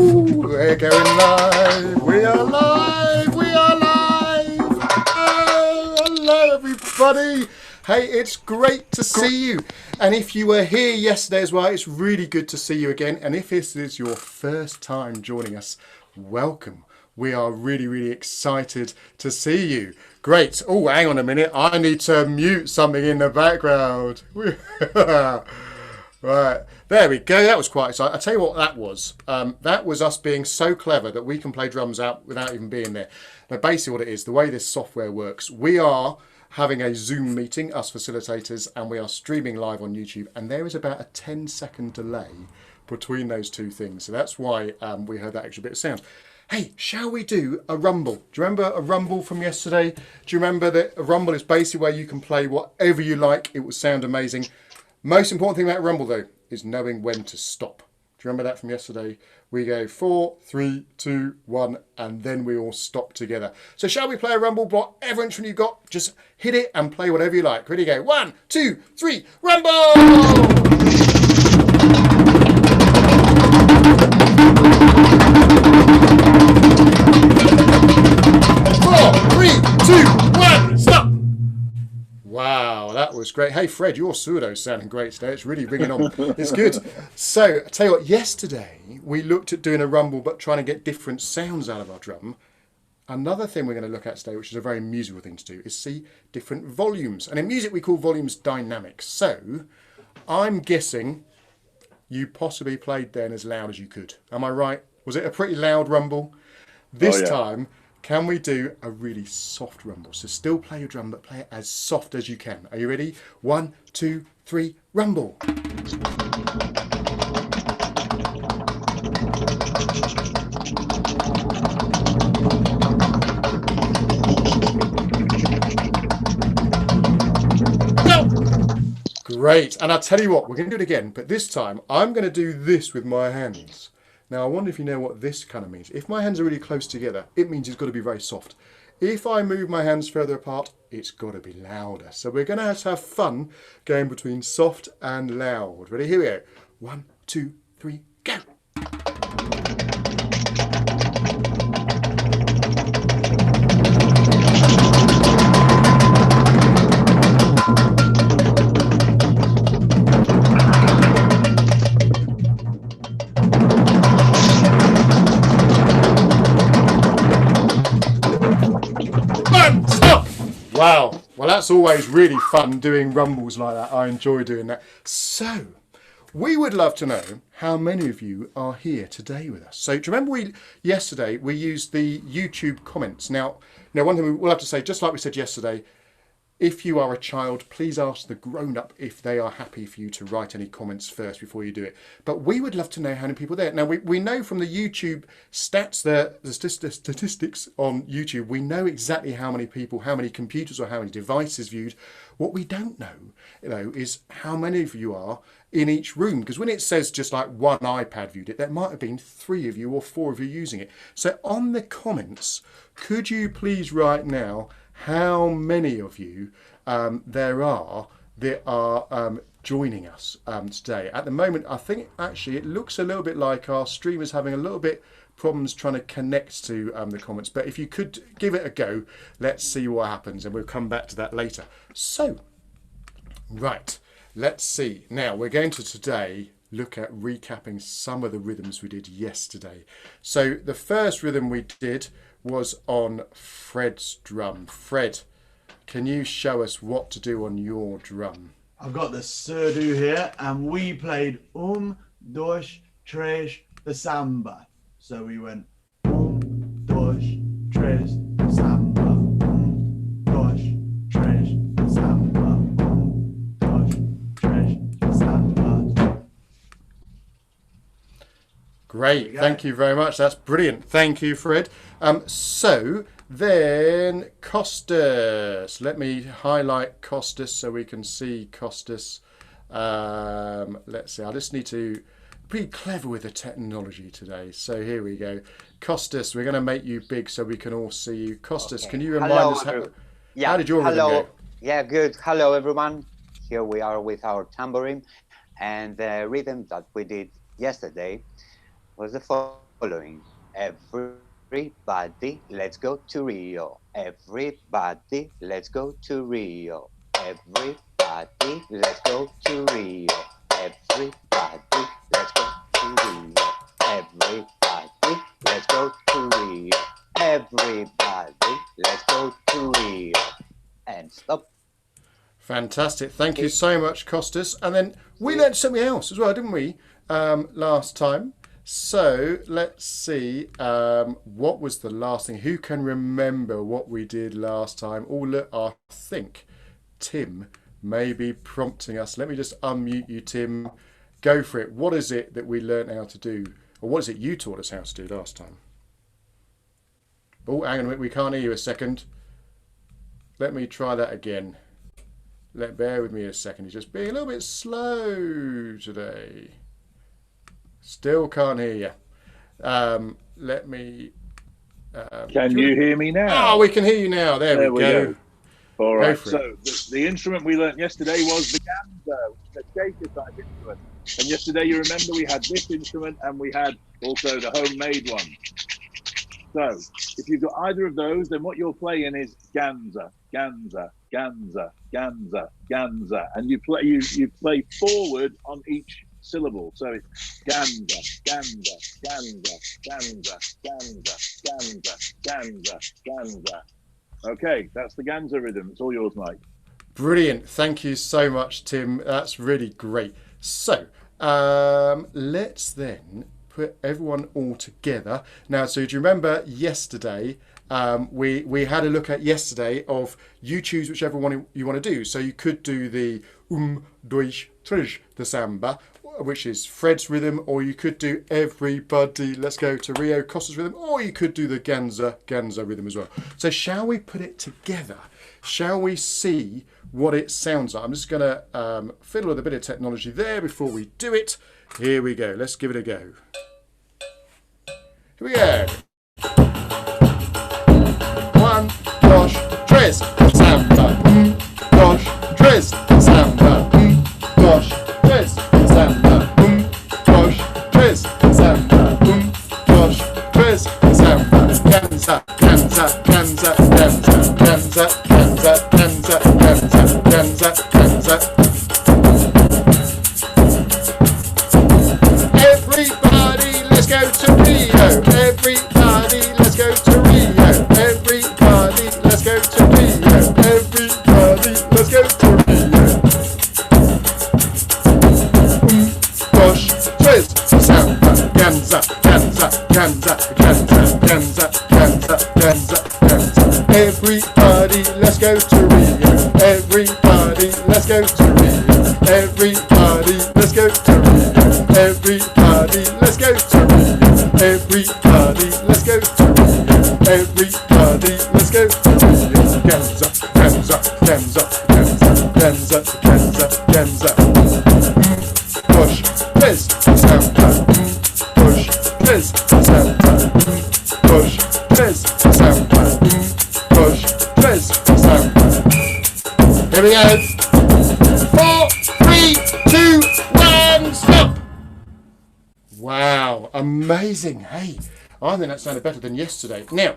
We're going live. We are live. We are live. Oh, hello, everybody. Hey, it's great to see you. And if you were here yesterday as well, it's really good to see you again. And if this is your first time joining us, welcome. We are really, really excited to see you. Great. Oh, hang on a minute. I need to mute something in the background. Right, there we go. That was quite exciting. I'll tell you what that was. That was us being so clever that we can play drums out without even being there. Now, basically what it is, the way this software works, we are having a Zoom meeting, us facilitators, and we are streaming live on YouTube, and there is about a 10-second delay between those two things. So that's why we heard that extra bit of sound. Hey, shall we do a rumble? Do you remember a rumble from yesterday? Do you remember that a rumble is basically where you can play whatever you like? It will sound amazing. Most important thing about rumble, though, is knowing when to stop. Do you remember that from yesterday? We go 4, 3, 2, 1, and then we all stop together. So shall we play a rumble? Whatever instrument you've got, just hit it and play whatever you like. Ready, go. 1, 2, 3, rumble! 4, 3, 2, 1, stop! Wow, that was great. Hey, Fred, your pseudo's sounding great today. It's really ringing on. It's good. So, I tell you what, yesterday we looked at doing a rumble but trying to get different sounds out of our drum. Another thing we're going to look at today, which is a very musical thing to do, is see different volumes. And in music, we call volumes dynamics. So, I'm guessing you possibly played then as loud as you could. Am I right? Was it a pretty loud rumble? This time, can we do a really soft rumble? So still play your drum, but play it as soft as you can. Are you ready? 1, 2, 3, rumble. Great. And I'll tell you what, we're going to do it again, but this time I'm going to do this with my hands. Now, I wonder if you know what this kind of means. If my hands are really close together, it means it's got to be very soft. If I move my hands further apart, it's got to be louder. So we're going to have fun going between soft and loud. Ready? Here we go. 1, 2, 3, go. Wow, well that's always really fun doing rumbles like that. I enjoy doing that. So, we would love to know how many of you are here today with us. So, do you remember yesterday we used the YouTube comments? Now one thing we'll have to say, just like we said yesterday, if you are a child, please ask the grown-up if they are happy for you to write any comments first before you do it. But we would love to know how many people are there. Now, we know from the YouTube stats, the statistics on YouTube, we know exactly how many people, how many computers or how many devices viewed. What we don't know, is how many of you are in each room. Because when it says just like one iPad viewed it, there might have been 3 of you or 4 of you using it. So on the comments, could you please write now how many of you there are that are joining us today. At the moment, I think actually it looks a little bit like our stream is having a little bit problems trying to connect to the comments. But if you could give it a go, let's see what happens, and we'll come back to that later. So, right, let's see. Now, we're going to today look at recapping some of the rhythms we did yesterday. So, the first rhythm we did was on Fred's drum. Fred, can you show us what to do on your drum? I've got the surdo here, and we played dos, tres, the samba. So we went dos, tres, samba. Dos, tres, samba. Dos, tres, samba. Great, thank you very much. That's brilliant. Thank you, Fred. So then Costas. Let me highlight Costas so we can see Costas. Let's see. I just need to be clever with the technology today. So here we go. Costas, we're going to make you big so we can all see you. Costas, can you remind us how did your rhythm go? Yeah, good. Hello, everyone. Here we are with our tambourine, and the rhythm that we did yesterday was the following. Everybody, let's go to Rio. Everybody, let's go to Rio. Everybody, let's go to Rio. Everybody, let's go to Rio. Everybody, let's go to Rio. Everybody, let's go to Rio. And stop. Fantastic. Thank you so much, Costas. And then we learned something else as well, didn't we, last time? So let's see. What was the last thing? Who can remember what we did last time? Oh, look, I think Tim may be prompting us. Let me just unmute you, Tim. Go for it. What is it that we learned how to do? Or what is it you taught us how to do last time? Oh, hang on a minute. We can't hear you a second. Let me try that again. Bear with me a second. He's just being a little bit slow today. Still can't hear you. Let me. Can you hear me now? Oh, we can hear you now. There we go. All right. So the instrument we learnt yesterday was the ganza, which is a shaker type instrument. And yesterday, you remember, we had this instrument and we had also the homemade one. So if you've got either of those, then what you're playing is ganza, ganza, ganza, ganza, ganza, and you play forward on each syllable. So it's ganza, ganza, ganza, ganza, ganza, ganza, ganza, ganza. Okay, that's the ganza rhythm. It's all yours, Mike. Brilliant. Thank you so much, Tim. That's really great. So let's then put everyone all together. Now, so do you remember yesterday, we had a look at yesterday of you choose whichever one you want to do. So you could do the dois, três, the samba, which is Fred's rhythm, or you could do everybody, let's go to Rio, Costa's rhythm, or you could do the ganza rhythm as well. So shall we put it together? Shall we see what it sounds like? I'm just going to fiddle with a bit of technology there before we do it. Here we go. Let's give it a go. Here we go. 1, 2, 3, samba. 1, 2, 3, samba. 1, 2, 3, samba. 1, 2, 3, samba. 1, 2, 3, samba. Ganza, ganza, ganza, ganza, ganza, ganza, ganza, ganza, ganza, ganza. Everybody, let's go to Rio. Everybody, let's go to Rio. Everybody, let's go to Rio. Everybody, let's go to Rio. Dois, três, samba, ganza, ganza, ganza, ganza, ganza, ganza, ganza, ganza. Everybody, let's go to Rio. Everybody, let's go to Rio. Everybody, let's go to Rio. Everybody, let's go to Rio. Everybody, let's go to Rio. Everybody, let's go to Rio. Ganza, ganza, ganza, ganza, ganza, ganza, ganza. Push, três, samba. Push, três, samba. Push, três, samba. Push, três, samba. Here we go. 4, 3, 2, 1, stop. Wow, amazing. Hey, I think that sounded better than yesterday. Now,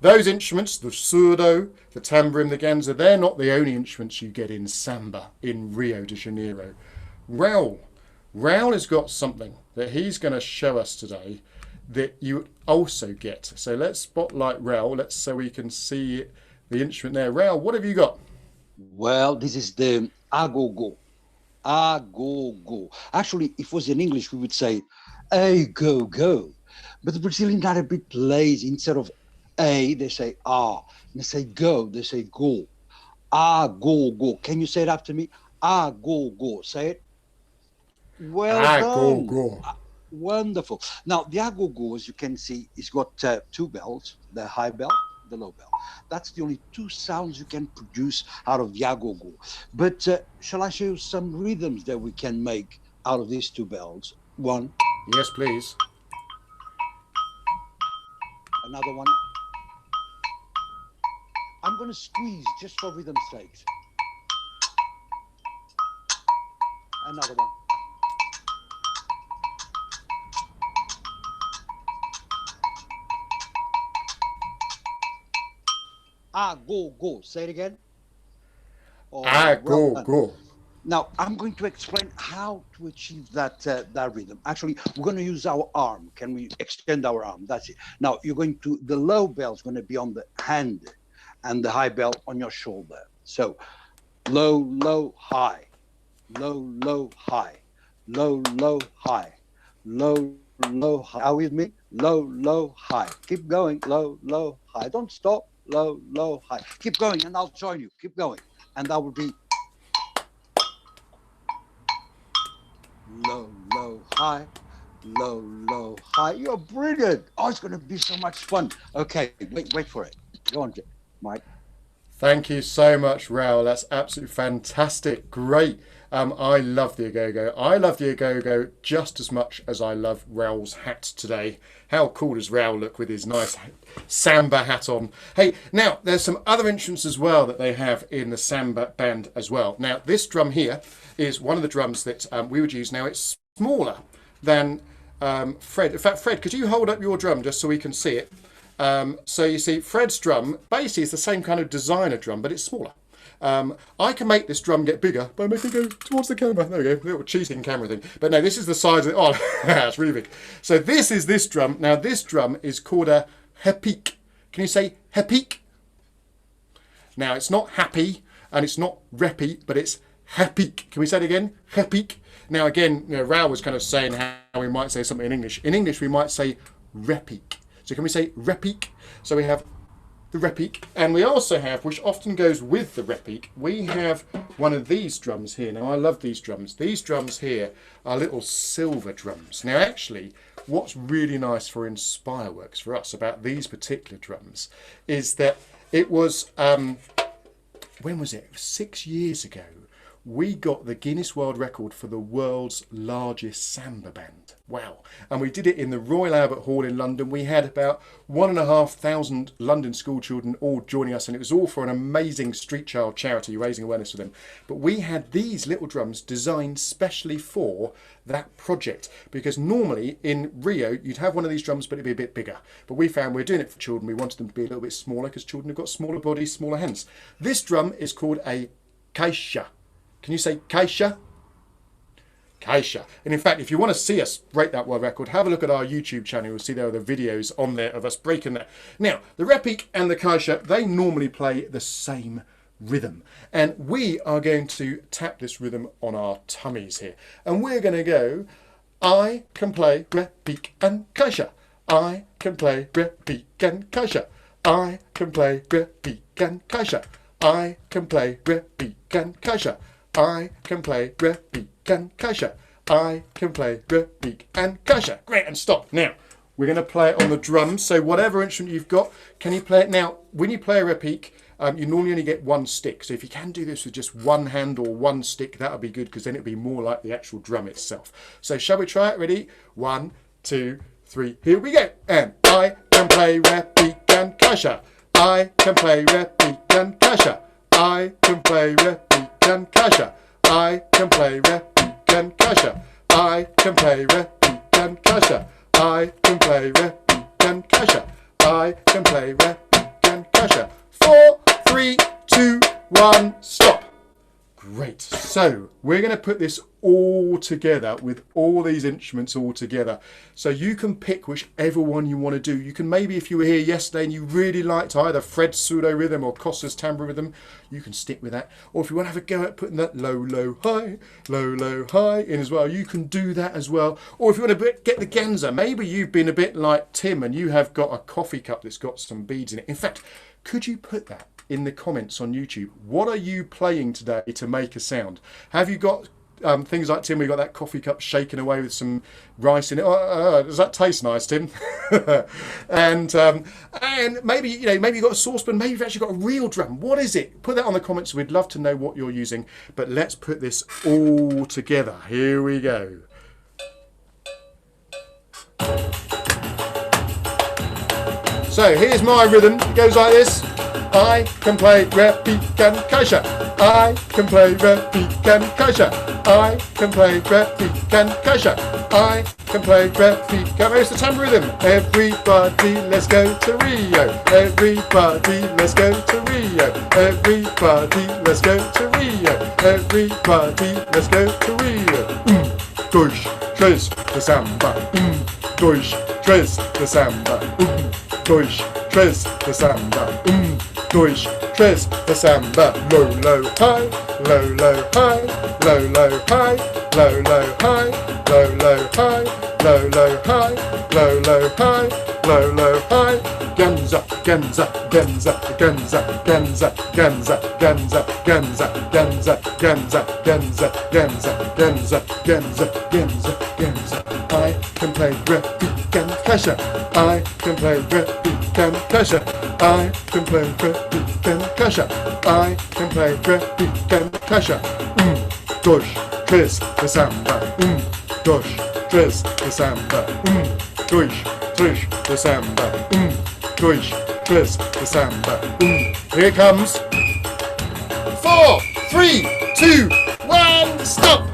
those instruments, the surdo, the tamborim, the ganza, they're not the only instruments you get in samba in Rio de Janeiro. Raul has got something that he's going to show us today that you also get. So let's spotlight Raul, so we can see the instrument there. Raul, what have you got? Well, this is the agogo. Agogo. Actually, if it was in English, we would say, "Hey, go, go." But the Brazilians are a bit lazy. Instead of A, they say ah. And they say go, they say go. Agogo. Can you say it after me? Agogo. Say it. Well done. Go. Wonderful. Now, the agogo, as you can see, it's got 2 bells, the high bell, the low bell. That's the only 2 sounds you can produce out of the agogo. But shall I show you some rhythms that we can make out of these 2 bells? One. Yes, please. Another one. I'm going to squeeze just for rhythm's sake. Another one. go. Say it again. Oh, Ah, well go, done. go. Now, I'm going to explain how to achieve that rhythm. Actually, we're going to use our arm. Can we extend our arm? That's it. Now, the low bell is going to be on the hand and the high bell on your shoulder. So, low, low, high, low, low, high, low, low, high, low, low, high. Are you with me? Low, low, high. Keep going. Low, low, high. Don't stop. Low, low, high. Keep going, and I'll join you. Keep going. And that will be low, low, high, low, low, high. You're brilliant. Oh, it's going to be so much fun. Okay, wait for it. Go on, Mike. Thank you so much, Raoul. That's absolutely fantastic. Great. I love the Agogo. I love the Agogo just as much as I love Raoul's hat today. How cool does Raoul look with his nice samba hat on? Hey, now there's some other instruments as well that they have in the samba band as well. Now this drum here is one of the drums that we would use. Now it's smaller than Fred. In fact, Fred, could you hold up your drum just so we can see it? So you see, Fred's drum basically is the same kind of designer drum, but it's smaller. I can make this drum get bigger by making it go towards the camera. There we go, little cheating camera thing. But no, this is the size of it. Oh, it's really big. So this is this drum. Now this drum is called a hepik. Can you say hepik? Now it's not happy and it's not reppy, but it's hepik. Can we say it again? Hepik. Now again, Raoul was kind of saying how we might say something in English. In English, we might say repik. So can we say repik? So we have the repik, and we also have, which often goes with the repik, we have one of these drums here. Now I love these drums. These drums here are little silver drums. Now actually, what's really nice for Inspireworks for us about these particular drums is that it was, when was it? 6 years ago, we got the Guinness World Record for the world's largest samba band. Wow. And we did it in the Royal Albert Hall in London. We had about 1,500 London school children all joining us, and it was all for an amazing street child charity, raising awareness for them. But we had these little drums designed specially for that project, because normally in Rio you'd have one of these drums but it'd be a bit bigger. But we found we're doing it for children. We wanted them to be a little bit smaller because children have got smaller bodies, smaller hands. This drum is called a caixa. Can you say caixa? Caixa. And in fact, if you want to see us break that world record, have a look at our YouTube channel. You'll see there are the videos on there of us breaking that. Now, the repik and the caixa, they normally play the same rhythm. And we are going to tap this rhythm on our tummies here. And we're going to go, I can play repik and caixa. I can play repik and caixa. I can play repik and caixa. I can play repik and caixa. I can play repik and caixa. I can play repik and caixa. Great, and stop. Now, we're going to play it on the drums. So whatever instrument you've got, can you play it? Now, when you play a repik, you normally only get one stick. So if you can do this with just one hand or one stick, that would be good, because then it'd be more like the actual drum itself. So shall we try it? Ready? 1, 2, 3. Here we go. And I can play repik and caixa. I can play repik and caixa. I can play repik and caixa. I can play repik and caixa. I can play repik and caixa. I can play repik and caixa. I can play repik and caixa. 4, 3, 2, 1, stop. Great. So we're going to put this all together with all these instruments all together. So you can pick whichever one you want to do. You can maybe, if you were here yesterday and you really liked either Fred's pseudo rhythm or Costa's timbre rhythm, you can stick with that. Or if you want to have a go at putting that low, low, high in as well, you can do that as well. Or if you want to get the Ganza, maybe you've been a bit like Tim and you have got a coffee cup that's got some beads in it. In fact, could you put that in the comments on YouTube? What are you playing today to make a sound? Have you got things like Tim? We got that coffee cup shaking away with some rice in it. Does that taste nice, Tim? and maybe maybe you've got a saucepan. Maybe you've actually got a real drum. What is it? Put that on the comments. We'd love to know what you're using. But let's put this all together. Here we go. So here's my rhythm. It goes like this. I can play repik and caixa. I can play repik and caixa. I can play repik and caixa. I can play repeat can. Where's the tambourine rhythm? Everybody, let's go to Rio. Everybody, let's go to Rio. Everybody, let's go to Rio. Everybody, let's go to Rio. Dois, três, the samba. Dois, três, the samba. Dois, três, the samba. Dois, três, the samba. Low, low, high, low, low, high, low, low, high, low, low, high, low, low, high, low, low, high, low, low, high, low, low, high. Ganza, ganza, ganza, ganza, ganza, ganza, ganza, ganza, ganza, ganza, ganza, ganza, ganza, ganza, ganza, ganza. I can play repeat and kasha. I can play repeat and kasha. I can play repeat and kasha. I can play repeat and kasha. Dois, três, the samba. Dois, três, the samba. Dois, três, the samba. Dois, três, the samba. Here it comes. 4, 3, 2, 1, stop!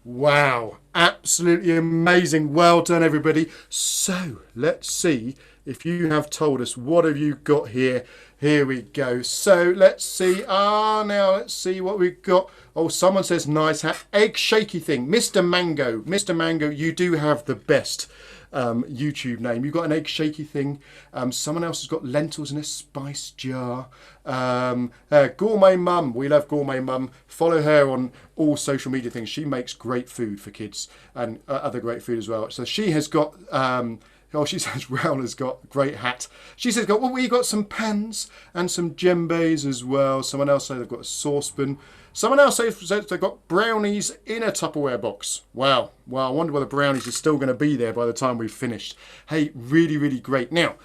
Wow, absolutely amazing. Well done, everybody. So let's see if you have told us what have you got here. Here we go. So let's see. Now let's see what we've got. Oh, someone says nice hat. Egg shaky thing. Mr. Mango. Mr. Mango, you do have the best YouTube name. You've got an egg shaky thing. Someone else has got lentils in a spice jar. Gourmet Mum. We love Gourmet Mum. Follow her on all social media things. She makes great food for kids and other great food as well. So she has got... she says Raoul has got a great hat. She says, we got some pans and some djembes as well. Someone else says they've got a saucepan. Someone else says they've got brownies in a Tupperware box. Wow. Well, I wonder whether brownies are still going to be there by the time we've finished. Hey, really, really great. Now,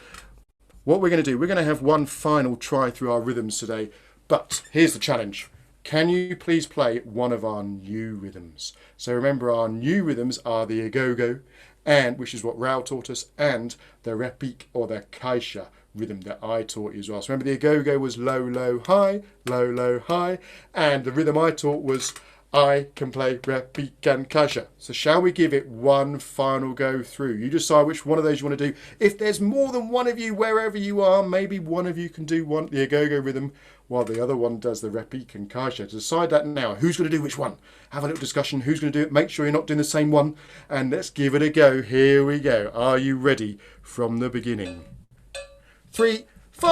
what we're going to do, we're going to have one final try through our rhythms today. But here's the challenge. Can you please play one of our new rhythms? So remember, our new rhythms are the agogo, and which is what Raoul taught us, and the repique or the caixa rhythm that I taught you as well. So remember, the agogo was low, low, high, low, low, high, and the rhythm I taught was I can play repique and caixa. So shall we give it one final go through? You decide which one of those you want to do. If there's more than one of you, wherever you are, maybe one of you can do the agogo rhythm while the other one does the repique and caixa. Decide that now. Who's going to do which one? Have a little discussion. Who's going to do it? Make sure you're not doing the same one. And let's give it a go. Here we go. Are you ready? From the beginning. 3, 4.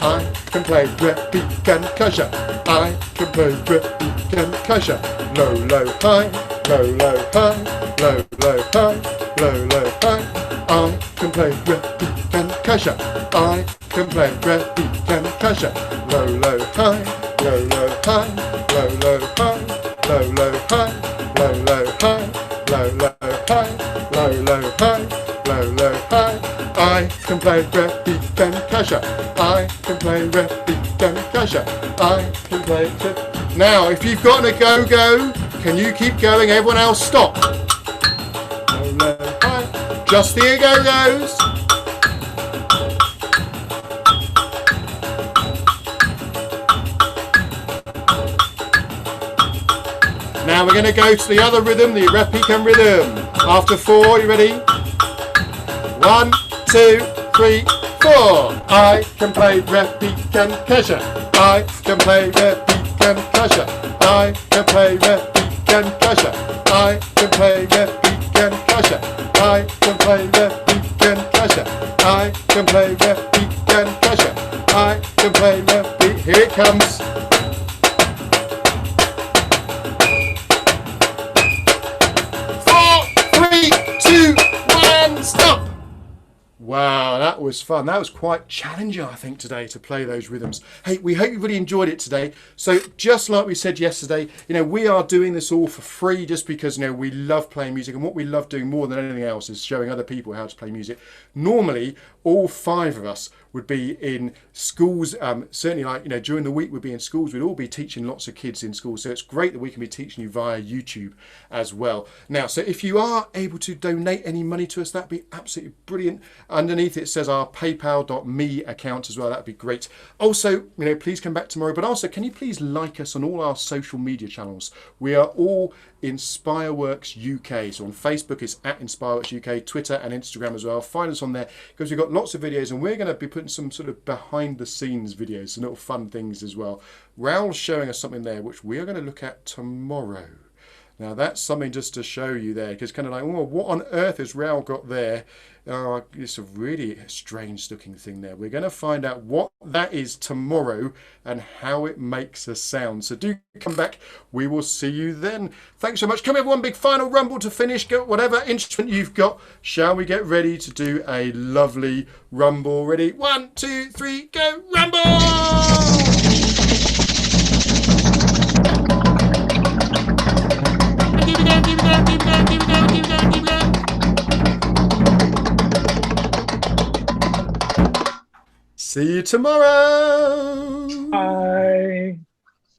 I can play repique and caixa. I can play repique and caixa. Low, low, high. Low, low, high. Low, low, high. Low, low, high. I can play repique and caixa. I can play repique and caixa. Low, low, high. Low, low, high. Low, low, high. Low, low, high. Low, low, high. Low, low, high. Low, low, high. Low, low, high. I can play repique and caixa. I can play repique and caixa. I can play it. Now, if you've got a go-go, can you keep going? Everyone else stop. Low, low, high. Just the go-go's. Now we're going to go to the other rhythm, the repique and rhythm. After 4, you ready? 1, 2, 3, 4. I can play repique and caixa. I can play repique and caixa. I can play repique and caixa. I can play repique and caixa. I can play repique and caixa. I can play repique and caixa. I can play repique. Here it comes. 4, 3, 2, 1, stop. Wow, that was fun. That was quite challenging, I think, today to play those rhythms. Hey, we hope you really enjoyed it today. So just like we said yesterday, we are doing this all for free just because, we love playing music, and what we love doing more than anything else is showing other people how to play music. Normally, all 5 of us would be in schools, certainly during the week we'd be in schools, we'd all be teaching lots of kids in schools. So it's great that we can be teaching you via YouTube as well. Now, so if you are able to donate any money to us, that'd be absolutely brilliant. underneath it says our paypal.me account as well. That'd be great. Also, please come back tomorrow. But also, can you please like us on all our social media channels? We are all Inspireworks UK. So on Facebook, it's at Inspireworks UK, Twitter and Instagram as well. Find us on there because we've got lots of videos, and we're going to be putting some sort of behind the scenes videos, some little fun things as well. Raoul's showing us something there, which we are going to look at tomorrow. Now that's something just to show you there, because kind of like, oh, what on earth has Raoul got there? Oh, it's a really strange looking thing there. We're going to find out what that is tomorrow and how it makes a sound. So do come back. We will see you then. Thanks so much. Come everyone, big final rumble to finish. Go whatever instrument you've got. Shall we get ready to do a lovely rumble? Ready? 1, 2, 3, go rumble! See you tomorrow. Bye.